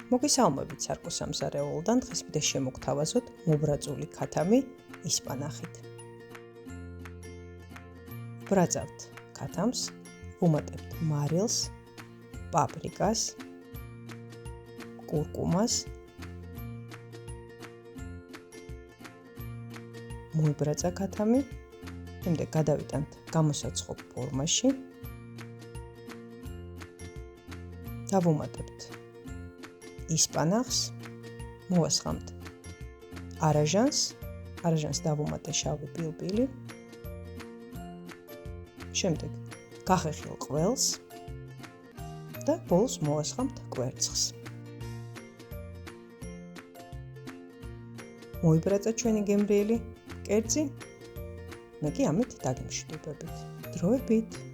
მოგესალმებით სარკო-სამზარეულოდან, დღეს მიდე შემოგთავაზოთ მობრაწული ქათამი ისპანახით. ბრაწავთ ქათამს, ვუმატებთ მარილს, პაპრიკას, კურკუმას, მოიბრაცა ქათამი, შემდეგ გადავიტანთ გამოსაცხობ ფორმაში და ვუმატებთ ისპანახს, მოვასხამთ არაჟანს დავუმატე შავი პილპილი, შემდეგ გახეხილ ყველს და ბოლოს მოვასხამთ კვერცხს. მოიბრაცა ჩვენი გემრიელი კერძი, მე კი ამით დაგემშვიდობებით. დროებით!